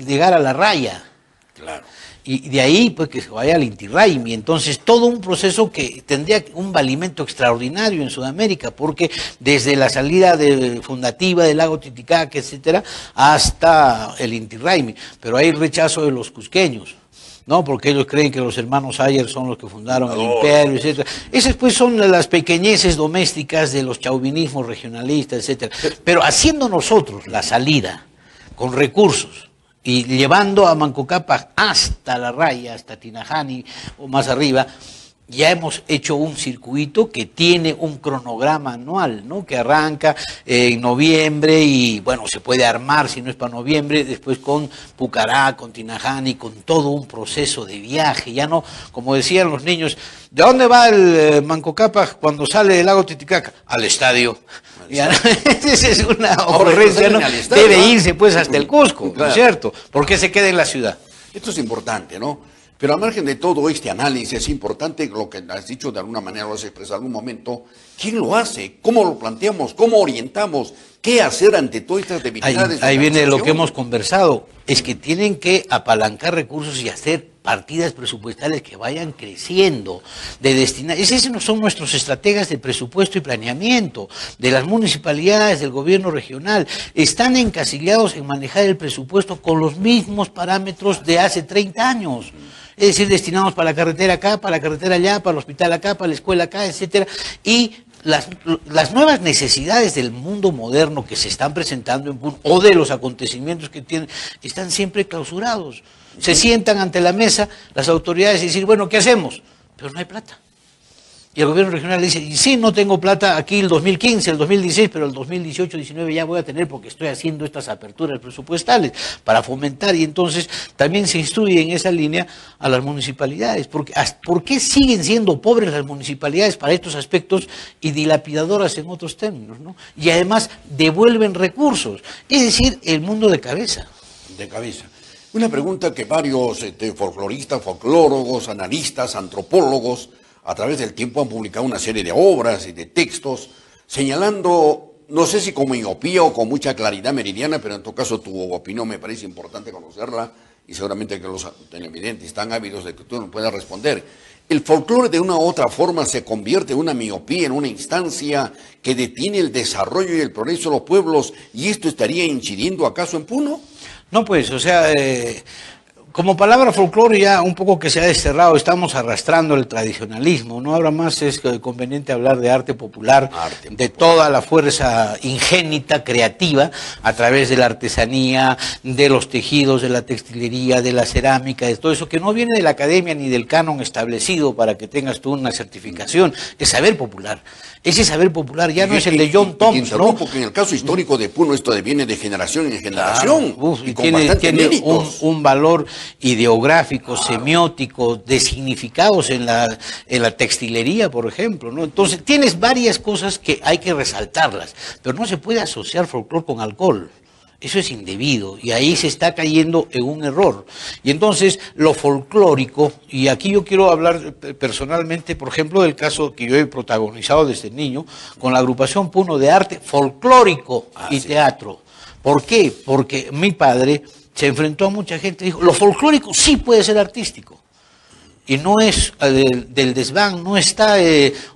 B: llegar a la raya.
A: Claro.
B: Y de ahí, pues, que se vaya al Inti Raymi. Entonces, todo un proceso que tendría un valimento extraordinario en Sudamérica, porque desde la salida fundativa del lago Titicaca, etcétera, hasta el Inti Raymi. Pero hay rechazo de los cusqueños, ¿no? Porque ellos creen que los hermanos Ayer son los que fundaron el imperio, etcétera. Esas, pues, son las pequeñeces domésticas de los chauvinismos regionalistas, etcétera. Pero haciendo nosotros la salida con recursos, y llevando a Manco Cápac hasta la raya, hasta Tinajani o más arriba, ya hemos hecho un circuito que tiene un cronograma anual, ¿no? Que arranca en noviembre y, bueno, se puede armar, si no es para noviembre, después con Pucará, con Tinajani, con todo un proceso de viaje. Ya no, como decían los niños, ¿de dónde va el Manco Cápac cuando sale del lago Titicaca? Al estadio. Ya, esa es una ocurrencia, ¿no? Debe irse pues hasta el Cusco, ¿no es cierto? ¿Por qué se queda en la ciudad?
A: Esto es importante, ¿no? Pero al margen de todo este análisis, es importante lo que has dicho de alguna manera, lo has expresado en un momento. ¿Quién lo hace? ¿Cómo lo planteamos? ¿Cómo orientamos? ¿Qué hacer ante todas estas debilidades?
B: Ahí viene lo que hemos conversado. Es que tienen que apalancar recursos y hacer partidas presupuestales que vayan creciendo, de destinar. Esos son nuestros estrategas de presupuesto y planeamiento, de las municipalidades, del gobierno regional. Están encasillados en manejar el presupuesto con los mismos parámetros de hace 30 años. Es decir, destinados para la carretera acá, para la carretera allá, para el hospital acá, para la escuela acá, etcétera. Y las nuevas necesidades del mundo moderno que se están presentando en Puno, o de los acontecimientos que tienen, están siempre clausurados. Se sientan ante la mesa las autoridades y dicen, bueno, ¿qué hacemos? Pero no hay plata. Y el gobierno regional dice, y sí, no tengo plata aquí el 2015, el 2016, pero el 2018, 2019 ya voy a tener porque estoy haciendo estas aperturas presupuestales para fomentar. Y entonces también se instruye en esa línea a las municipalidades. ¿Por qué siguen siendo pobres las municipalidades para estos aspectos y dilapidadoras en otros términos, ¿no? Y además devuelven recursos. Es decir, el mundo de cabeza.
A: De cabeza. Una pregunta que varios folcloristas, folclórogos, analistas, antropólogos, a través del tiempo han publicado una serie de obras y de textos señalando, no sé si con miopía o con mucha claridad meridiana, pero en todo caso tu opinión me parece importante conocerla y seguramente que los televidentes están ávidos de que tú nos puedas responder. ¿El folclore de una u otra forma se convierte en una miopía, en una instancia que detiene el desarrollo y el progreso de los pueblos y esto estaría incidiendo acaso en Puno?
B: No, pues, o sea, como palabra folclore ya un poco que se ha desterrado, estamos arrastrando el tradicionalismo, ¿no? Ahora más es conveniente hablar de arte popular, de toda la fuerza ingénita, creativa, a través de la artesanía, de los tejidos, de la textilería, de la cerámica, de todo eso, que no viene de la academia ni del canon establecido para que tengas tú una certificación, es saber popular. Ese saber popular ya no es el de John Toms, ¿no?
A: Porque en el caso histórico de Puno esto viene de generación en generación.
B: Claro, y tiene un valor ideográfico, semiótico, de significados en la textilería, por ejemplo, ¿no? Entonces, tienes varias cosas que hay que resaltarlas, pero no se puede asociar folclore con alcohol. Eso es indebido y ahí se está cayendo en un error. Y entonces lo folclórico, y aquí yo quiero hablar personalmente, por ejemplo, del caso que yo he protagonizado desde niño, con la agrupación Puno de arte folclórico y teatro. ¿Por qué? Porque mi padre se enfrentó a mucha gente y dijo, lo folclórico sí puede ser artístico. Y no es del desván, no está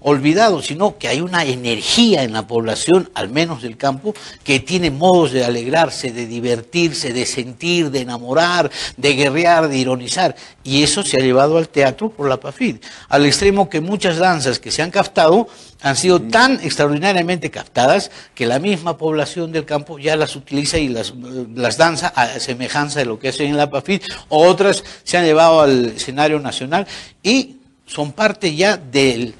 B: olvidado, sino que hay una energía en la población, al menos del campo, que tiene modos de alegrarse, de divertirse, de sentir, de enamorar, de guerrear, de ironizar. Y eso se ha llevado al teatro por la PAFID, al extremo que muchas danzas que se han captado han sido tan extraordinariamente captadas que la misma población del campo ya las utiliza y las danza a semejanza de lo que hacen en la PAFID, o otras se han llevado al escenario nacional y son parte ya del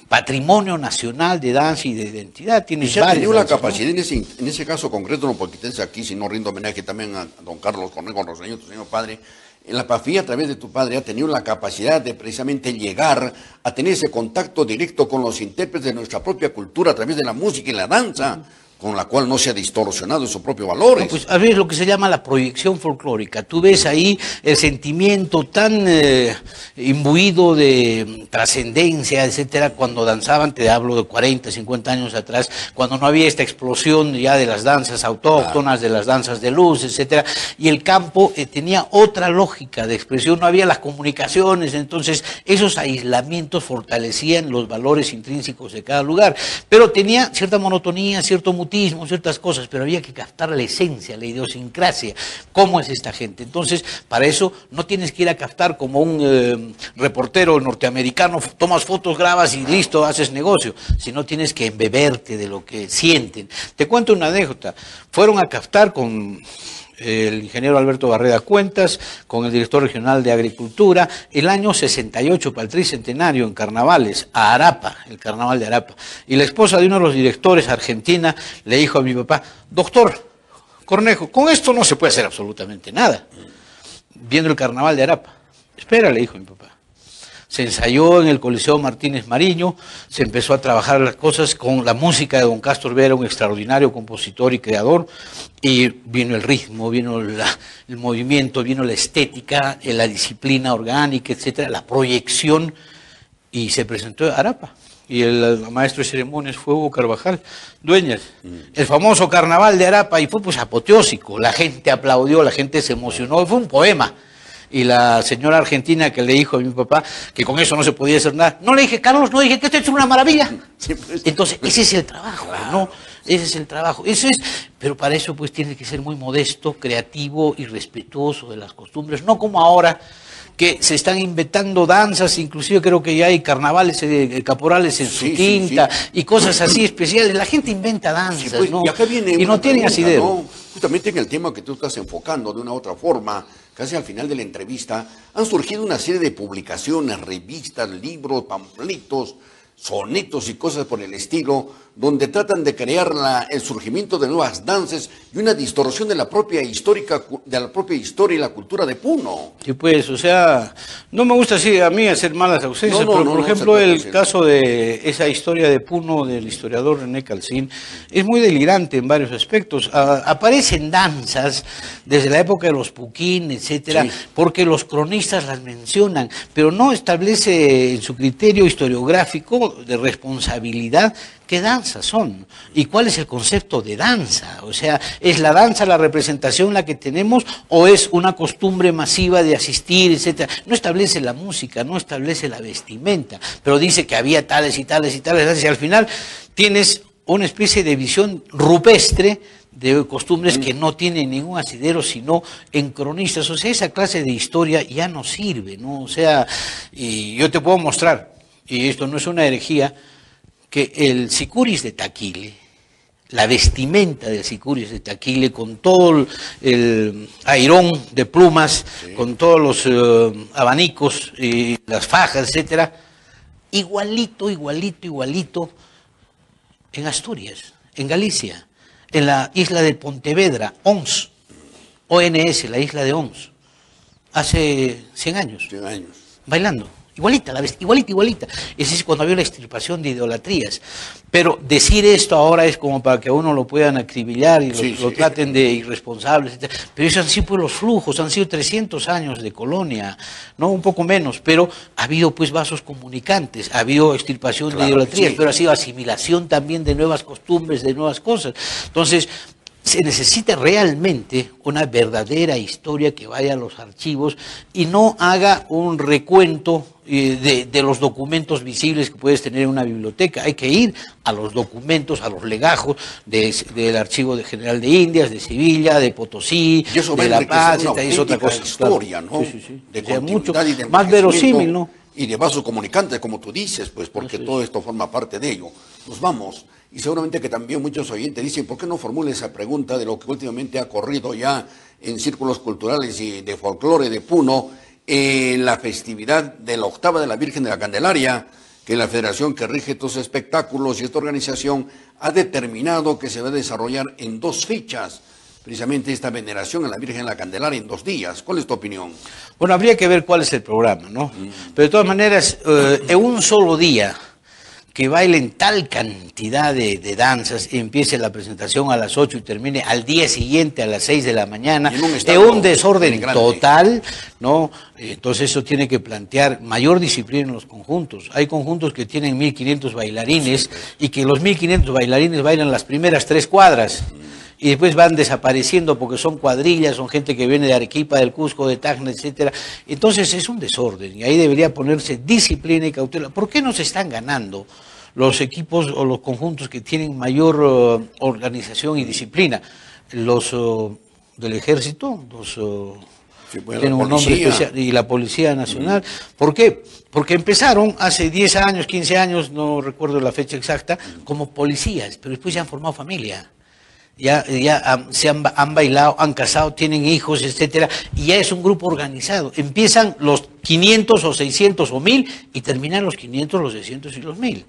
B: patrimonio nacional de danza y de identidad.
A: Tienes y se ha tenido la capacidad, ¿no? en ese caso concreto, no porque estés aquí, si no rindo homenaje también a don Carlos Cornejo Roseño, tu señor padre. En la PAFID, a través de tu padre, ha tenido la capacidad de precisamente llegar a tener ese contacto directo con los intérpretes de nuestra propia cultura a través de la música y la danza, con la cual no se ha distorsionado en sus propios valores.
B: No, pues a ver, lo que se llama la proyección folclórica. Tú ves ahí el sentimiento tan imbuido de trascendencia, etcétera, cuando danzaban, te hablo de 40, 50 años atrás, cuando no había esta explosión ya de las danzas autóctonas, de las danzas de luz, etcétera, y el campo tenía otra lógica de expresión, no había las comunicaciones, entonces esos aislamientos fortalecían los valores intrínsecos de cada lugar, pero tenía cierta monotonía, cierto ciertas cosas, pero había que captar la esencia, la idiosincrasia, cómo es esta gente. Entonces, para eso no tienes que ir a captar como un reportero norteamericano, tomas fotos, grabas y listo, haces negocio, sino tienes que embeberte de lo que sienten. Te cuento una anécdota, fueron a captar con el ingeniero Alberto Barreda Cuentas, con el director regional de Agricultura, el año 68 para el tricentenario en carnavales, a Arapa, el carnaval de Arapa. Y la esposa de uno de los directores, argentina, le dijo a mi papá, doctor Cornejo, con esto no se puede hacer absolutamente nada. Viendo el carnaval de Arapa. Espera, le dijo mi papá. Se ensayó en el Coliseo Martínez Mariño, se empezó a trabajar las cosas con la música de don Cástor Vera, un extraordinario compositor y creador, y vino el ritmo, vino el movimiento, vino la estética, la disciplina orgánica, etcétera, la proyección, y se presentó Arapa. Y el maestro de ceremonias fue Hugo Carvajal Dueñas, el famoso carnaval de Arapa, y fue pues apoteósico, la gente aplaudió, la gente se emocionó, fue un poema. Y la señora argentina que le dijo a mi papá que con eso no se podía hacer nada, no le dije, Carlos, no dije que esto es una maravilla. Entonces, ese es el trabajo, ¿no? Ese es el trabajo. Eso es, pero para eso pues tiene que ser muy modesto, creativo y respetuoso de las costumbres, no como ahora que se están inventando danzas, inclusive creo que ya hay carnavales, caporales en su tinta, y cosas así especiales. La gente inventa danzas,
A: pues,
B: ¿no?
A: Y acá viene
B: y no tienen asidero.
A: ¿No? Justamente en el tema que tú estás enfocando de una u otra forma, casi al final de la entrevista, han surgido una serie de publicaciones, revistas, libros, panfletos, sonetos y cosas por el estilo, donde tratan de crear el surgimiento de nuevas danzas y una distorsión de la propia historia y la cultura de Puno.
B: Sí, pues, o sea, no me gusta así a mí hacer malas ausencias, pero por ejemplo el caso de esa historia de Puno del historiador René Calcín es muy delirante en varios aspectos. Aparecen danzas desde la época de los Puquín, etcétera, porque los cronistas las mencionan, pero no establece en su criterio historiográfico de responsabilidad qué danzas son y cuál es el concepto de danza. O sea, ¿es la danza la representación la que tenemos o es una costumbre masiva de asistir, etcétera? No establece la música, no establece la vestimenta, pero dice que había tales y tales y tales danzas, y al final tienes una especie de visión rupestre de costumbres que no tienen ningún asidero sino en cronistas. O sea, esa clase de historia ya no sirve, ¿no? O sea, y yo te puedo mostrar, y esto no es una herejía, que el sicuris de Taquile, la vestimenta del sicuris de Taquile, con todo el airón de plumas, con todos los abanicos y las fajas, etcétera, igualito en Asturias, en Galicia, en la isla de Pontevedra, ONS, la isla de ONS, hace 100 años, bailando. Igualita, igualita. Ese es cuando había la extirpación de idolatrías. Pero decir esto ahora es como para que a uno lo puedan acribillar y lo traten de irresponsable, etc. Pero esos han sido pues los flujos, han sido 300 años de colonia, no un poco menos, pero ha habido pues vasos comunicantes, ha habido extirpación de idolatrías, pero ha sido asimilación también de nuevas costumbres, de nuevas cosas. Entonces, se necesita realmente una verdadera historia que vaya a los archivos y no haga un recuento de los documentos visibles que puedes tener en una biblioteca. Hay que ir a los documentos, a los legajos del Archivo General de Indias, de Sevilla, de Potosí, de La Paz, esta es otra cosa.
A: Historia,
B: claro.
A: ¿no?
B: Sí, sí, sí.
A: De
B: o sea, mucho
A: continuidad y de
B: más verosímil, ¿no?
A: Y de vasos comunicantes, como tú dices, pues porque todo esto forma parte de ello. Nos vamos. Y seguramente que también muchos oyentes dicen, ¿por qué no formula esa pregunta de lo que últimamente ha corrido ya en círculos culturales y de folclore de Puno, en la festividad de la octava de la Virgen de la Candelaria, que la federación que rige estos espectáculos y esta organización ha determinado que se va a desarrollar en 2 fechas, precisamente esta veneración a la Virgen de la Candelaria en 2 días? ¿Cuál es tu opinión?
B: Bueno, habría que ver cuál es el programa, ¿no? Pero de todas maneras, en un solo día, que bailen tal cantidad de danzas, y empiece la presentación a las 8 y termine al día siguiente a las 6 de la mañana, es un desorden total, ¿no? Entonces eso tiene que plantear mayor disciplina en los conjuntos. Hay conjuntos que tienen 1.500 bailarines y que los 1.500 bailarines bailan las primeras 3 cuadras. Y después van desapareciendo porque son cuadrillas, son gente que viene de Arequipa, del Cusco, de Tacna, etcétera. Entonces es un desorden y ahí debería ponerse disciplina y cautela. ¿Por qué no se están ganando los equipos o los conjuntos que tienen mayor organización y disciplina? Los del ejército, tienen un nombre especial, y la Policía Nacional. ¿Por qué? Porque empezaron hace 10 años, 15 años, no recuerdo la fecha exacta, como policías, pero después ya han formado familia. Ya han bailado, han casado, tienen hijos, etcétera, y ya es un grupo organizado. Empiezan los 500 o 600 o 1000 y terminan los 500, los 600 y los 1000.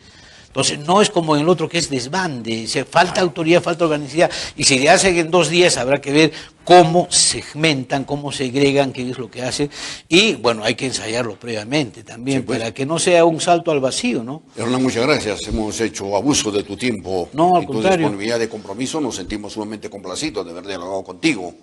B: Entonces no es como en el otro que es desbande, falta autoridad, falta organicidad, y si le hacen en 2 días habrá que ver cómo segmentan, cómo segregan, qué es lo que hacen, y bueno, hay que ensayarlo previamente también, sí, pues, para que no sea un salto al vacío, ¿no?
A: Hernán, muchas gracias, hemos hecho abuso de tu tiempo,
B: no, al
A: y tu
B: contrario.
A: disponibilidad de compromiso, nos sentimos sumamente complacidos de haber dialogado contigo.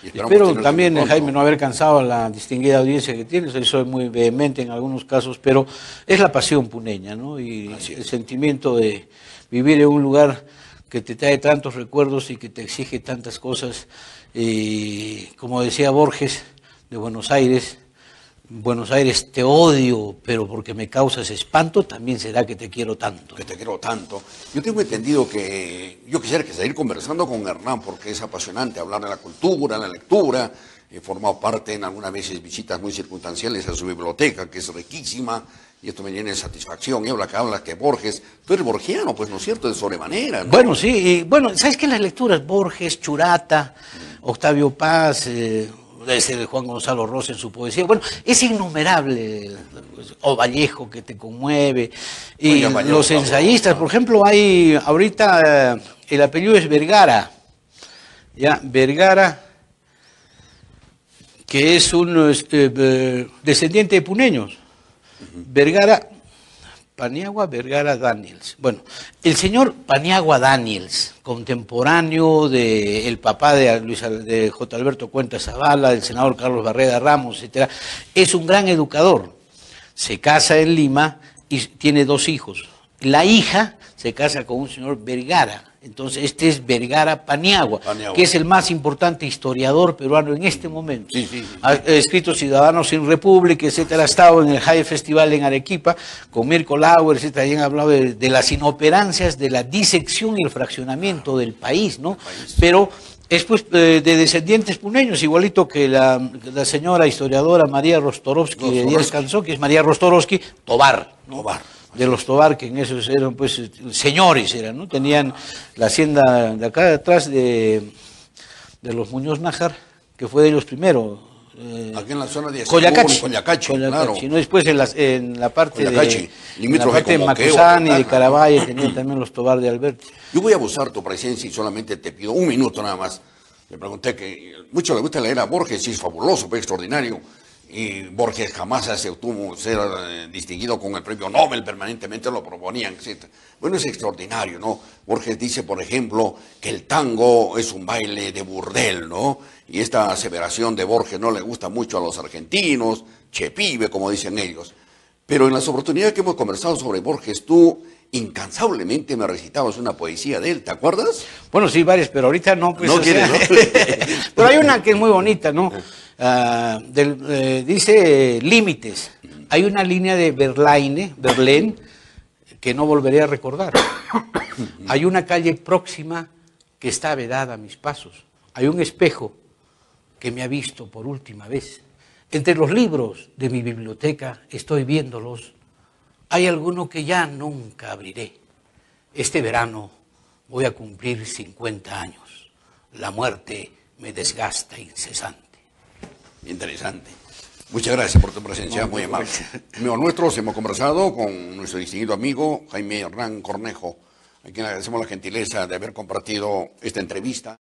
B: Espero también, Jaime, no haber cansado a la distinguida audiencia que tienes. Soy muy vehemente en algunos casos, pero es la pasión puneña, ¿no? Y el sentimiento de vivir en un lugar que te trae tantos recuerdos y que te exige tantas cosas. Y como decía Borges, de Buenos Aires te odio, pero porque me causas espanto, también será que te quiero tanto.
A: Que te quiero tanto. Yo tengo entendido que yo quisiera seguir conversando con Hernán porque es apasionante hablar de la cultura, la lectura. He formado parte en algunas veces visitas muy circunstanciales a su biblioteca, que es riquísima, y esto me llena de satisfacción. Y habla que Borges, tú eres borgiano, pues, ¿no es cierto?, de sobremanera, ¿no?
B: Bueno, sí, y, bueno, ¿sabes qué? Las lecturas, Borges, Churata, Octavio Paz, de Juan Gonzalo Rosa en su poesía. Bueno, es innumerable, o Vallejo que te conmueve, y Vallejo, los ensayistas, por ejemplo, hay ahorita, el apellido es Vergara, ya, Vergara, que es un descendiente de puneños, Vergara, Paniagua Vergara Daniels. Bueno, el señor Paniagua Daniels, contemporáneo del papá de J. Alberto Cuenta Zavala, del senador Carlos Barreda Ramos, etcétera, es un gran educador. Se casa en Lima y tiene 2 hijos. La hija se casa con un señor Vergara. Entonces, este es Vergara Paniagua, que es el más importante historiador peruano en este momento. Sí. Ha escrito Ciudadanos sin República, etcétera. Ha estado en el High Festival en Arequipa con Mirko Lauer, etcétera. Y han hablado de las inoperancias, de la disección y el fraccionamiento del país, ¿no? Pero es pues de descendientes puneños, igualito que la señora historiadora María Rostorovsky, de Díaz Canzó, que es María Rostorovsky Tovar, ¿no? De los Tovar, que en esos eran pues señores, ¿no? Tenían la hacienda de acá atrás de los Muñoz Nájar, que fue de ellos primero.
A: Aquí en la zona de
B: Coyacachi,
A: claro.
B: ¿no? Después en la parte de
A: Moqueo,
B: Macusán y de Caravalle tenían también los Tovar de Alberti.
A: Yo voy a abusar tu presencia y solamente te pido 1 minuto nada más. Me pregunté que mucho le gusta leer a Borges y es fabuloso, fue extraordinario. Y Borges jamás se obtuvo ser distinguido con el premio Nobel, permanentemente lo proponían, etc. Bueno, es extraordinario, ¿no? Borges dice, por ejemplo, que el tango es un baile de burdel, ¿no? Y esta aseveración de Borges no le gusta mucho a los argentinos, che pibe, como dicen ellos. Pero en las oportunidades que hemos conversado sobre Borges, tú incansablemente me recitabas una poesía de él, ¿te acuerdas?
B: Bueno, sí, varias, pero ahorita no. Pues,
A: No quieres, ¿no?
B: Pero hay una que es muy bonita, ¿no? Dice Límites. Hay una línea de Verlaine, que no volveré a recordar. Hay una calle próxima que está vedada a mis pasos. Hay un espejo que me ha visto por última vez. Entre los libros de mi biblioteca estoy viéndolos. Hay alguno que ya nunca abriré. Este verano voy a cumplir 50 años. La muerte me desgasta incesante.
A: Interesante. Muchas gracias por tu presencia, muy amable. Nosotros hemos conversado con nuestro distinguido amigo Jaime Hernán Cornejo, a quien agradecemos la gentileza de haber compartido esta entrevista.